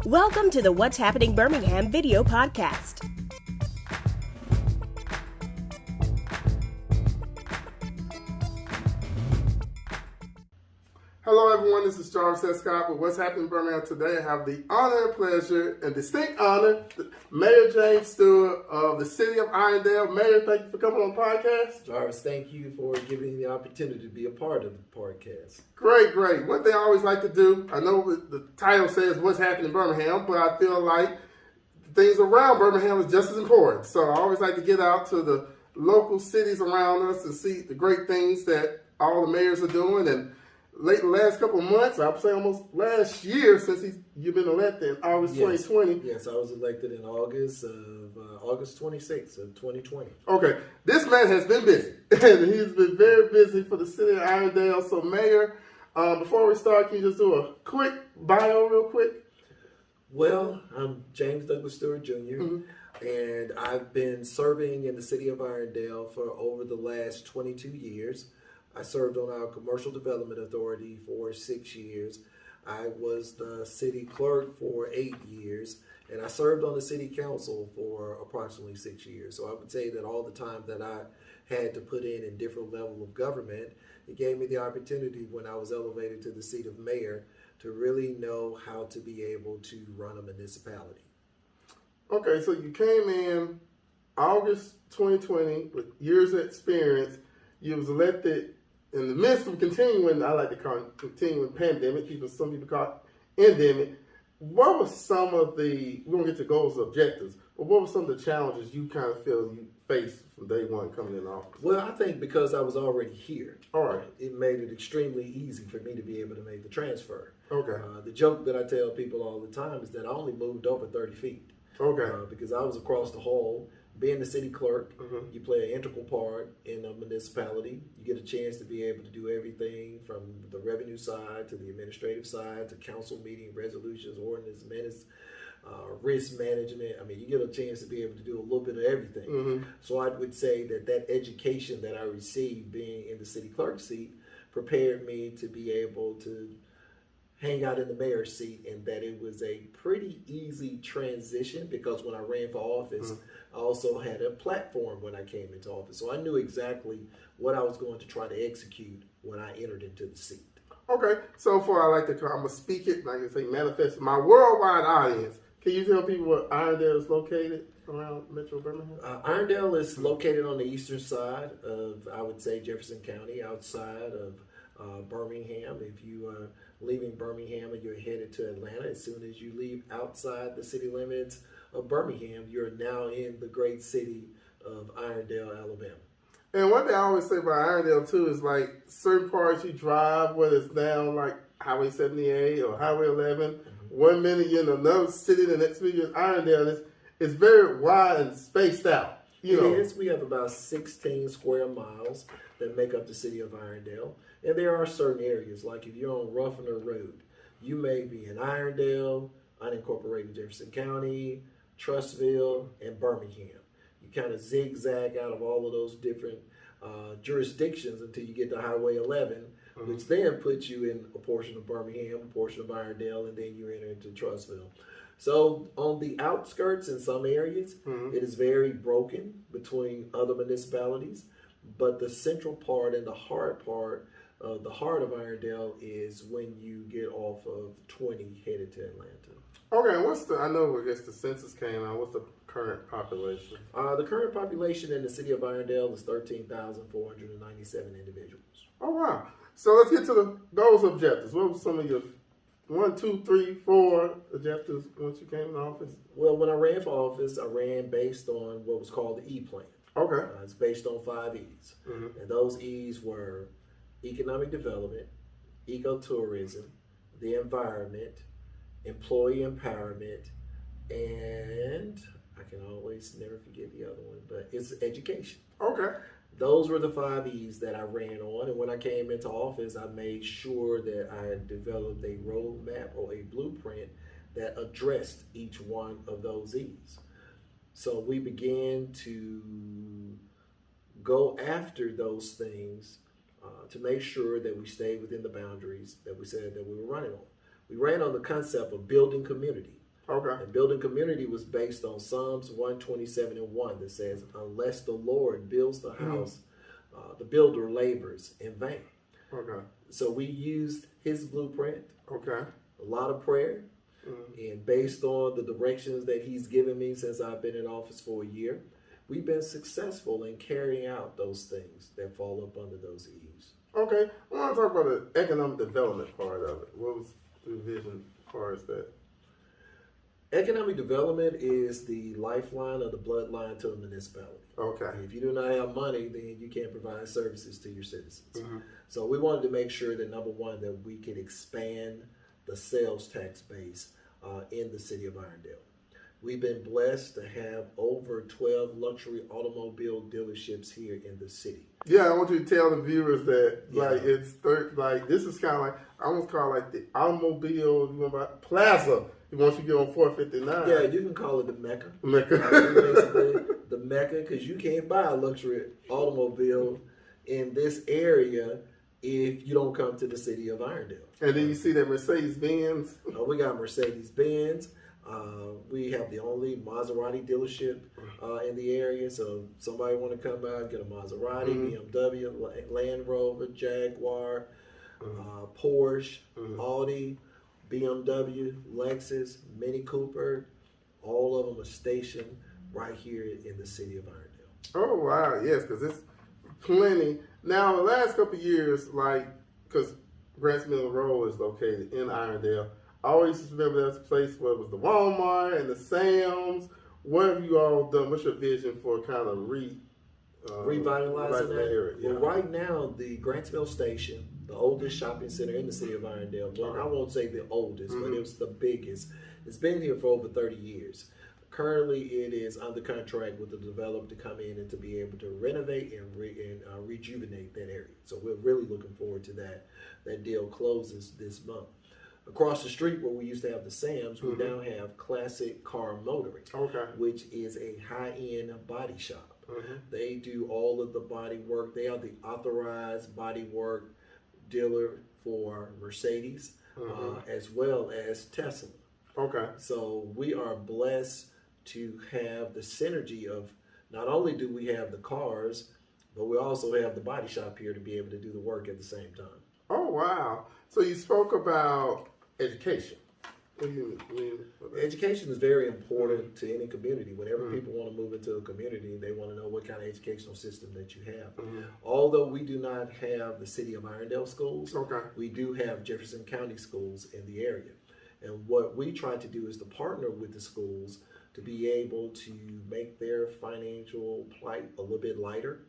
Welcome to the What's Happening Birmingham video podcast. Hello everyone, this is Charles Scott with What's Happening Birmingham. Today I have the honor and pleasure and distinct honor, Mayor James Stewart of the city of Irondale. Mayor, thank you for coming on the podcast. Jarvis, thank you for giving me the opportunity to be a part of the podcast. Great. One thing I always like to do, I know the title says What's Happening in Birmingham, but I feel like things around Birmingham is just as important. So I always like to get out to the local cities around us and see the great things that all the mayors are doing. And the last couple of months, I would say almost last year since you've been elected in August 2020. Yes, I was elected in August 26th of 2020. Okay, this man has been busy, and he's been very busy for the city of Irondale. So, Mayor, before we start, can you just do a quick bio real quick? Well, I'm James Douglas Stewart Jr., and I've been serving in the city of Irondale for over the last 22 years. I served on our Commercial Development Authority for 6 years. I was the city clerk for 8 years, and I served on the city council for approximately 6 years. So I would say that all the time that I had to put in different level of government, it gave me the opportunity when I was elevated to the seat of mayor to really know how to be able to run a municipality. Okay, so you came in August 2020 with years of experience. You was elected in the midst of continuing, I like to call it continuing pandemic, some people call it endemic. What were some of we're going to get to goals and objectives, but what were some of the challenges you kind of feel you faced from day one coming in office? Well, I think because I was already here, all right, it made it extremely easy for me to be able to make the transfer. Okay. The joke that I tell people all the time is that I only moved over 30 feet. Okay. Because I was across the hall. Being the city clerk, you play an integral part in a municipality. You get a chance to be able to do everything from the revenue side to the administrative side to council meeting, resolutions, ordinance, minutes, risk management. I mean, you get a chance to be able to do a little bit of everything. So I would say that education that I received being in the city clerk seat prepared me to be able to hang out in the mayor's seat, and that it was a pretty easy transition because when I ran for office, I also had a platform when I came into office. So I knew exactly what I was going to try to execute when I entered into the seat. Okay, so far I'm going to speak it, like I say, manifest my worldwide audience. Can you tell people where Irondale is located around Metro Birmingham? Irondale is located on the eastern side of, I would say, Jefferson County, outside of Birmingham. If you are leaving Birmingham and you're headed to Atlanta, as soon as you leave outside the city limits of Birmingham, you're now in the great city of Irondale, Alabama. And one thing I always say about Irondale too is like certain parts you drive, whether it's down like Highway 78 or Highway 11, 1 minute you're in another city, the next minute you're in Irondale. It's very wide and spaced out. Yes, we have about 16 square miles that make up the city of Irondale. And there are certain areas, like if you're on Ruffiner Road, you may be in Irondale, unincorporated Jefferson County, Trustville, and Birmingham. You kind of zigzag out of all of those different jurisdictions until you get to Highway 11, which then puts you in a portion of Birmingham, a portion of Irondale, and then you enter into Trustville. So on the outskirts in some areas, it is very broken between other municipalities, but the central part and the hard part, the heart of Irondale is when you get off of 20 headed to Atlanta. Okay, I guess the census came out. What's the current population? The current population in the city of Irondale is 13,497 individuals. Oh, wow. So let's get to the goals and objectives. What were some of your 1, 2, 3, 4 objectives once you came in office? Well, when I ran for office, I ran based on what was called the E-Plan. Okay. It's based on 5 E's. And those E's were economic development, ecotourism, the environment, employee empowerment, and I can always never forget the other one, but it's education. Okay. Those were the 5 E's that I ran on, and when I came into office, I made sure that I had developed a roadmap or a blueprint that addressed each one of those E's. So we began to go after those things to make sure that we stayed within the boundaries that we said that we were running on. We ran on the concept of building community. Okay. And building community was based on Psalms 127:1 that says, unless the Lord builds the house, the builder labors in vain. Okay. So we used his blueprint, Okay. a lot of prayer, and based on the directions that he's given me since I've been in office for a year, we've been successful in carrying out those things that fall up under those E's. Okay. I want to talk about the economic development part of it. What was the vision as far as that? Economic development is the lifeline or the bloodline to a municipality. Okay. If you do not have money, then you can't provide services to your citizens. So we wanted to make sure that, number one, that we could expand the sales tax base in the city of Irondale. We've been blessed to have over 12 luxury automobile dealerships here in the city. Yeah, I want you to tell the viewers that Yeah. like this is kind of like I almost call it like the automobile plaza. Once you get on 459. Yeah, you can call it the Mecca. Mecca. The Mecca, because you can't buy a luxury automobile in this area if you don't come to the city of Irondale. And then you see that Mercedes-Benz. We got Mercedes-Benz. We have the only Maserati dealership in the area. So if somebody want to come by, get a Maserati, BMW, Land Rover, Jaguar, Porsche, Audi, BMW, Lexus, Mini Cooper, all of them are stationed right here in the city of Irondale. Oh, wow. Yes, because it's plenty. Now, the last couple of years, like, because Grantsville Road is located in Irondale, I always remember that's a place where it was the Walmart and the Sam's. What have you all done? What's your vision for kind of revitalizing that area? Well, right now, the Grantsville Station, the oldest shopping center in the city of Irondale, well, I won't say the oldest, but it was the biggest. It's been here for over 30 years. Currently, it is under contract with the developer to come in and to be able to renovate and rejuvenate that area. So we're really looking forward to that. That deal closes this month. Across the street where we used to have the Sam's, we now have Classic Car Motoring, which is a high-end body shop. They do all of the body work. They are the authorized body work dealer for Mercedes as well as Tesla. Okay. So we are blessed to have the synergy of not only do we have the cars, but we also have the body shop here to be able to do the work at the same time. Oh, wow. So you spoke about education. What do you mean? Education is very important to any community. Whenever people want to move into a community, they want to know what kind of educational system that you have. Although we do not have the city of Irondale schools, we do have Jefferson County schools in the area. And what we try to do is to partner with the schools to be able to make their financial plight a little bit lighter.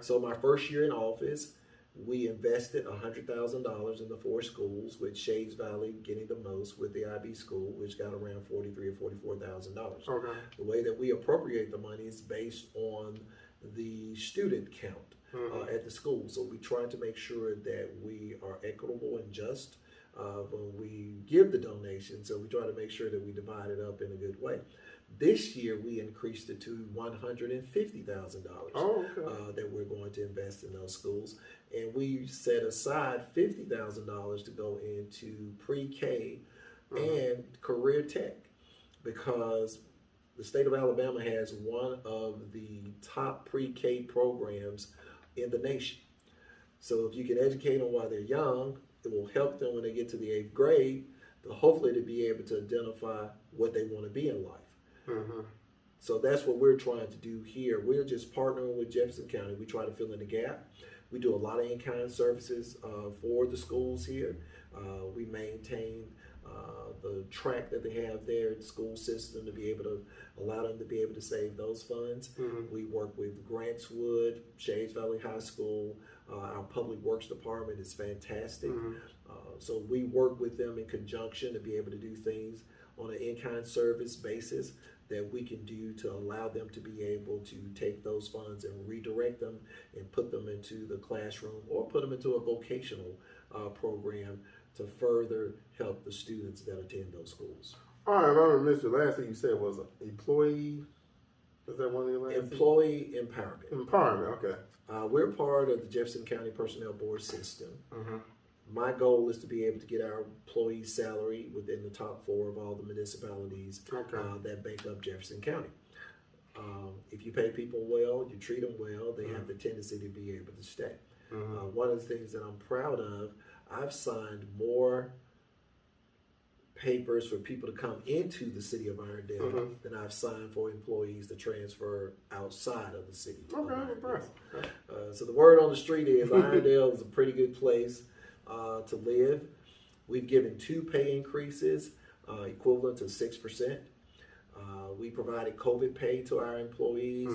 So my first year in office, we invested $100,000 in the 4 schools, with Shades Valley getting the most, with the IB school, which got around $43,000 or $44,000. The way that we appropriate the money is based on the student count at the school. So we try to make sure that we are equitable and just when we give the donation. So we try to make sure that we divide it up in a good way. This year, we increased it to $150,000 that we're going to invest in those schools. And we set aside $50,000 to go into pre-K and career tech, because the state of Alabama has one of the top pre-K programs in the nation. So if you can educate them while they're young, it will help them when they get to the 8th grade, hopefully to be able to identify what they want to be in life. So that's what we're trying to do here. We're just partnering with Jefferson County. We try to fill in the gap. We do a lot of in-kind services for the schools here. We maintain the track that they have there at the school system to be able to allow them to be able to save those funds. We work with Grantswood, Shades Valley High School. Our public works department is fantastic. So we work with them in conjunction to be able to do things on an in-kind service basis that we can do to allow them to be able to take those funds and redirect them and put them into the classroom or put them into a vocational program to further help the students that attend those schools. All right, I remember the last thing you said was employee. Is that one of your last Employee empowerment. Empowerment, okay. We're part of the Jefferson County Personnel Board system. My goal is to be able to get our employees' salary within the top 4 of all the municipalities that make up Jefferson County. If you pay people well, you treat them well, they have the tendency to be able to stay. One of the things that I'm proud of, I've signed more papers for people to come into the city of Irondale than I've signed for employees to transfer outside of the city. So the word on the street is Irondale is a pretty good place to live. We've given 2 pay increases equivalent to 6%. We provided COVID pay to our employees.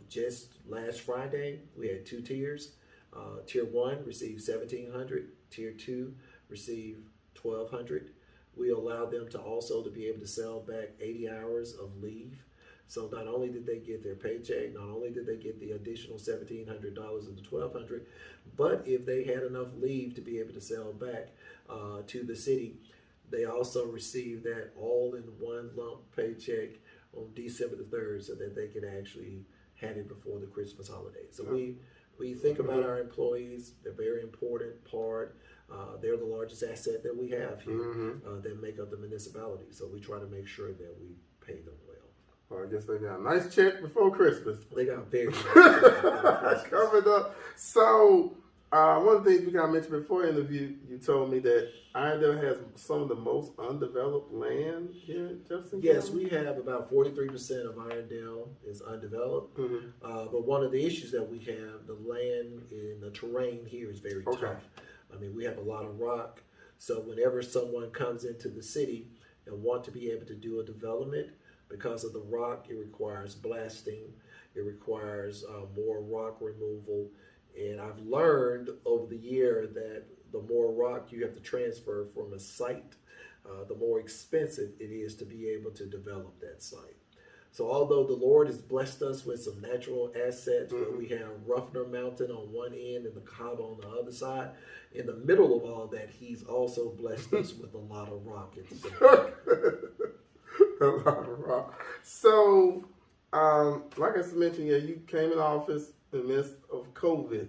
Just last Friday, we had 2 tiers. Tier 1 received $1,700. Tier 2 received $1,200. We allowed them to also to be able to sell back 80 hours of leave. So not only did they get their paycheck, not only did they get the additional $1,700 and the $1,200, but if they had enough leave to be able to sell back to the city, they also received that all in one lump paycheck on December the 3rd so that they could actually have it before the Christmas holiday. So we think about our employees. They're a very important part. They're the largest asset that we have here that make up the municipality. So we try to make sure that we pay them well. Well, I guess they got a nice check before Christmas. They got very nice check covered up. So one of the things we got mentioned before in the interview, you told me that Irondale has some of the most undeveloped land here in Jefferson County. Yes, we have about 43% of Irondale is undeveloped. But one of the issues that we have, the land and the terrain here is very tough. I mean, we have a lot of rock. So whenever someone comes into the city and want to be able to do a development, because of the rock, it requires blasting. It requires more rock removal. And I've learned over the year that the more rock you have to transfer from a site, the more expensive it is to be able to develop that site. So although the Lord has blessed us with some natural assets where we have Ruffner Mountain on one end and the Cabo on the other side, in the middle of all that, He's also blessed us with a lot of rock at the same time. A lot of rock. So, like I mentioned, you came in office in the midst of COVID.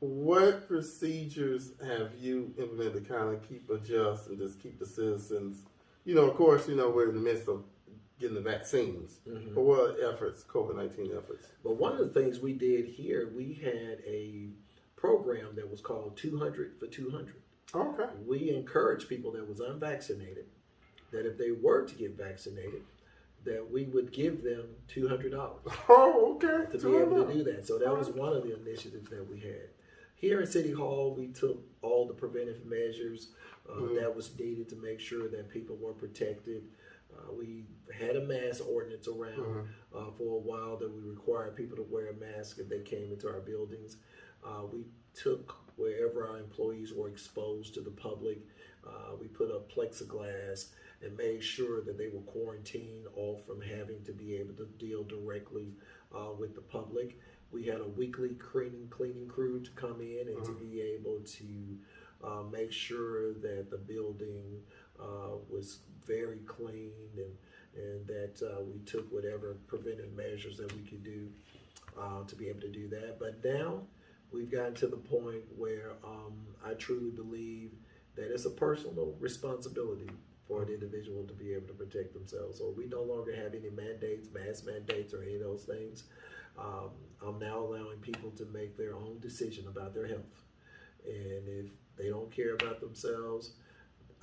What procedures have you implemented to kind of keep adjust and just keep the citizens, of course, we're in the midst of getting the vaccines. But what efforts, COVID-19 efforts? But one of the things we did here, we had a program that was called 200 for 200. Okay. We encouraged people that was unvaccinated that if they were to get vaccinated, that we would give them $200. Oh, okay. To be able to do that. So that was one of the initiatives that we had. Here in City Hall, we took all the preventive measures that was needed to make sure that people were protected. We had a mask ordinance around for a while that we required people to wear a mask if they came into our buildings. We took wherever our employees were exposed to the public, we put up plexiglass and made sure that they were quarantined off from having to be able to deal directly with the public. We had a weekly cleaning crew to come in and to be able to make sure that the building was very clean and that we took whatever preventive measures that we could do to be able to do that. But now we've gotten to the point where I truly believe that it's a personal responsibility for an individual to be able to protect themselves. So we no longer have any mandates, mask mandates, or any of those things. I'm now allowing people to make their own decision about their health. And if they don't care about themselves,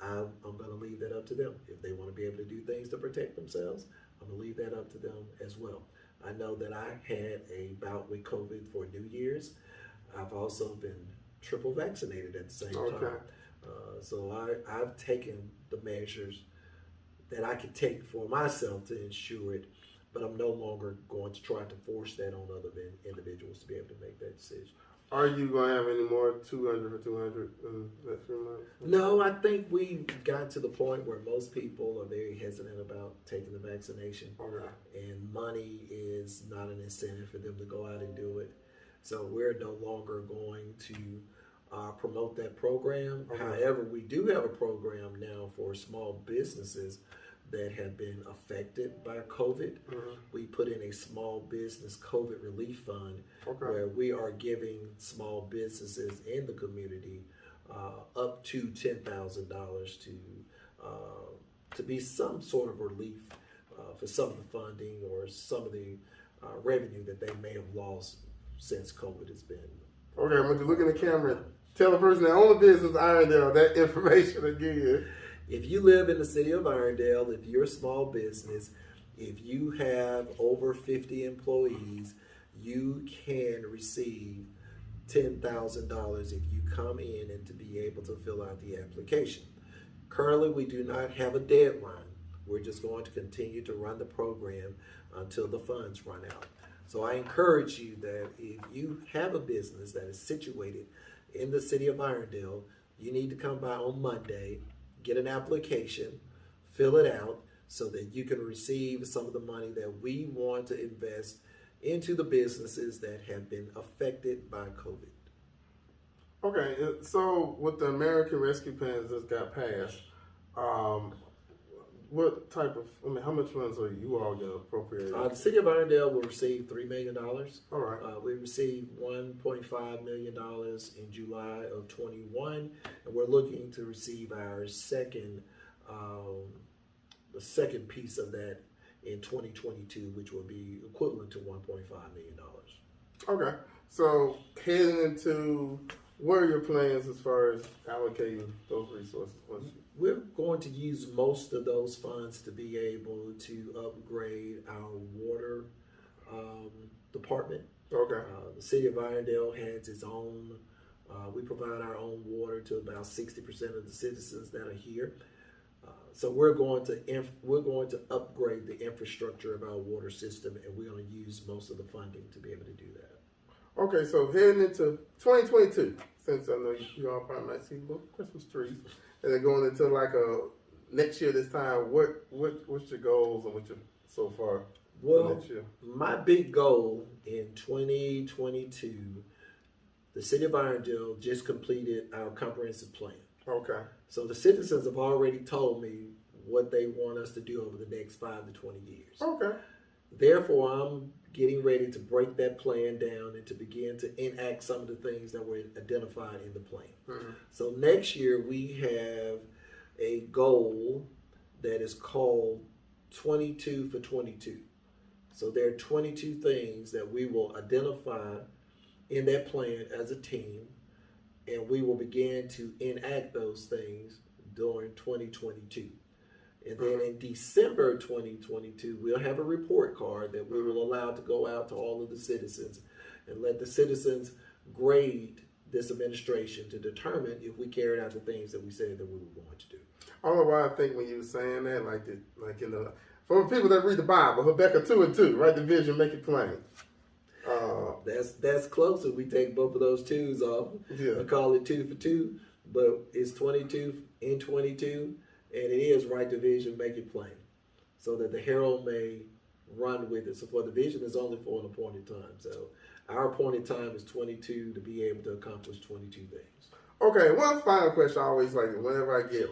I'm going to leave that up to them. If they want to be able to do things to protect themselves, I'm going to leave that up to them as well. I know that I had a bout with COVID for New Year's. I've also been triple vaccinated at the same time. So I've taken the measures that I could take for myself to ensure it, but I'm no longer going to try to force that on other individuals to be able to make that decision. Are you going to have any more 200 for 200 next few months? No, I think we've gotten to the point where most people are very hesitant about taking the vaccination. And money is not an incentive for them to go out and do it. So we're no longer going to promote that program. However, we do have a program now for small businesses that have been affected by COVID. We put in a small business COVID relief fund where we are giving small businesses in the community up to $10,000 to be some sort of relief for some of the funding or some of the revenue that they may have lost since COVID has been. Okay, I'm going to look in the camera and tell the person that owns the business Irondale that information again. If you live in the city of Irondale, if you're a small business, if you have over 50 employees, you can receive $10,000 if you come in and to be able to fill out the application. Currently, we do not have a deadline. We're just going to continue to run the program until the funds run out. So I encourage you that if you have a business that is situated in the city of Irondale, you need to come by on Monday, get an application, fill it out so that you can receive some of the money that we want to invest into the businesses that have been affected by COVID. Okay, so with the American Rescue Plans that got passed, what type of, how much funds are you all going to appropriate? The city of Irondale will receive $3 million. All right. We received $1.5 million in July of 21, and we're looking to receive our second, the second piece of that in 2022, which will be equivalent to $1.5 million. Okay, so heading into, what are your plans as far as allocating those resources? We're going to use most of those funds to be able to upgrade our water department. Okay. The city of Irondale has its own, we provide our own water to about 60% of the citizens that are here. So we're going to upgrade the infrastructure of our water system, and we're going to use most of the funding to be able to do that. Okay, so heading into 2022, since I know you all probably might see little Christmas trees, and then going into like next year this time, what's your goals and what's your so far for next year? My big goal in 2022, the city of Irondale just completed our comprehensive plan. Okay. So the citizens have already told me what they want us to do over the next 5 to 20 years. Okay. Therefore, I'm getting ready to break that plan down and to begin to enact some of the things that were identified in the plan. Mm-hmm. So next year we have a goal that is called 22 for 22. So there are 22 things that we will identify in that plan as a team, and we will begin to enact those things during 2022. And then in December 2022, we'll have a report card that we will allow to go out to all of the citizens and let the citizens grade this administration to determine if we carried out the things that we said that we were going to do. I don't know why I think when you were saying that, for people that read the Bible, Habakkuk 2:2, write the vision, make it plain. That's closer. We take both of those twos off and call it 2 for 2, but it's 22 in 22. And it is write the vision, make it plain, so that the herald may run with it. So for the vision is only for an appointed time. So our appointed time is 22 to be able to accomplish 22 things. Okay, one final question I always like, whenever I get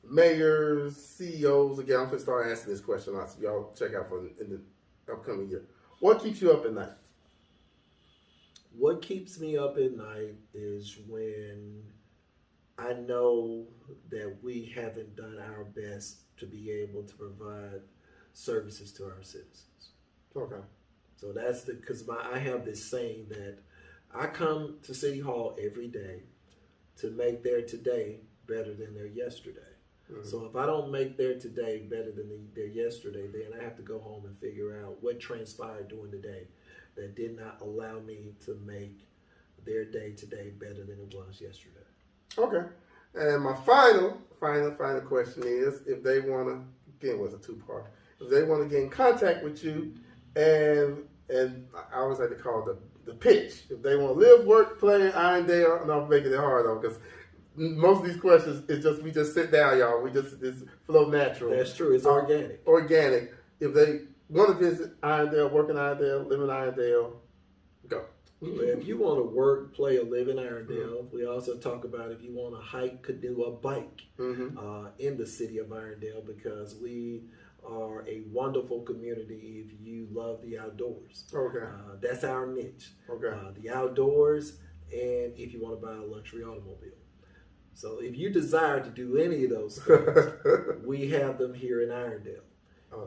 mayors, CEOs, again, I'm going to start asking this question out, so y'all check out for in the upcoming year. What keeps you up at night? What keeps me up at night is when I know that we haven't done our best to be able to provide services to our citizens. Okay. So that's because I have this saying that I come to City Hall every day to make their today better than their yesterday. Mm-hmm. So if I don't make their today better than their yesterday, then I have to go home and figure out what transpired during the day that did not allow me to make their day today better than it was yesterday. Okay. And my final question is, if they want to, again, was a two-part, if they want to get in contact with you, and I always like to call it the pitch. If they want to live, work, play in Irondale, and I'm making it hard though, because most of these questions, we just sit down, y'all. It's flow natural. That's true. It's organic. Organic. If they want to visit Irondale, work in Irondale, live in Irondale, go. If you want to work, play, or live in Irondale, we also talk about if you want to hike, canoe, or bike in the city of Irondale, because we are a wonderful community if you love the outdoors. Okay. That's our niche. Okay. The outdoors and if you want to buy a luxury automobile. So if you desire to do any of those things, we have them here in Irondale.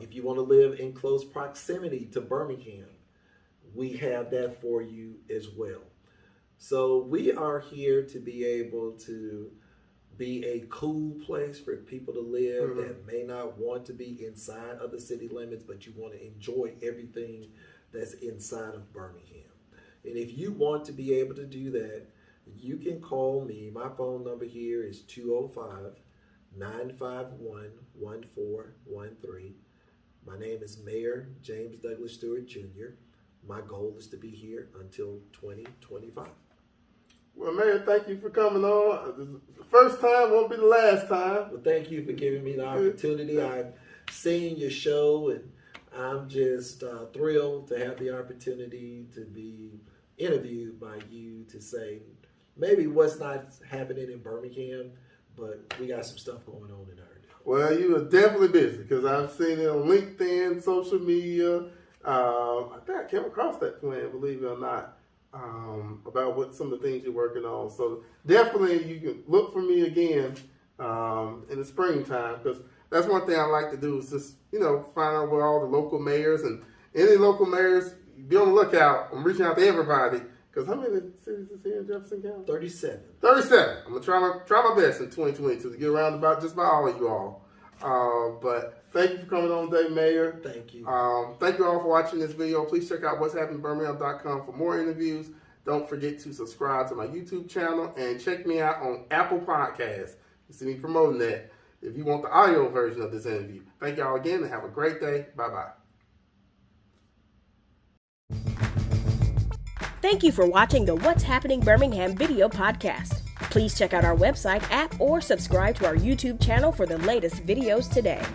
If you want to live in close proximity to Birmingham, we have that for you as well. So we are here to be able to be a cool place for people to live that may not want to be inside of the city limits, but you want to enjoy everything that's inside of Birmingham. And if you want to be able to do that, you can call me. My phone number here is 205-951-1413. My name is Mayor James Douglas Stewart Jr. My goal is to be here until 2025. Well, Mayor, thank you for coming on. This is the first time, won't be the last time. Well, thank you for giving me the opportunity. I've seen your show, and I'm just thrilled to have the opportunity to be interviewed by you to say maybe what's not happening in Birmingham, but we got some stuff going on in Irondale. Well, you are definitely busy because I've seen it on LinkedIn, social media. I think I came across that plan, believe it or not, about what some of the things you're working on. So definitely you can look for me again in the springtime, because that's one thing I like to do is just, find out where all the local mayors and any local mayors, be on the lookout. I'm reaching out to everybody. Because how many cities is here in Jefferson County? 37. 37. I'm going to try my best in 2022 to get around about just about all of you all. But thank you for coming on today, Mayor. Thank you. Thank you all for watching this video. Please check out what'shappeningbirmingham.com for more interviews. Don't forget to subscribe to my YouTube channel and check me out on Apple Podcasts. You see me promoting that if you want the audio version of this interview. Thank y'all again and have a great day. Bye-bye. Thank you for watching the What's Happening Birmingham video podcast. Please check out our website, app, or subscribe to our YouTube channel for the latest videos today.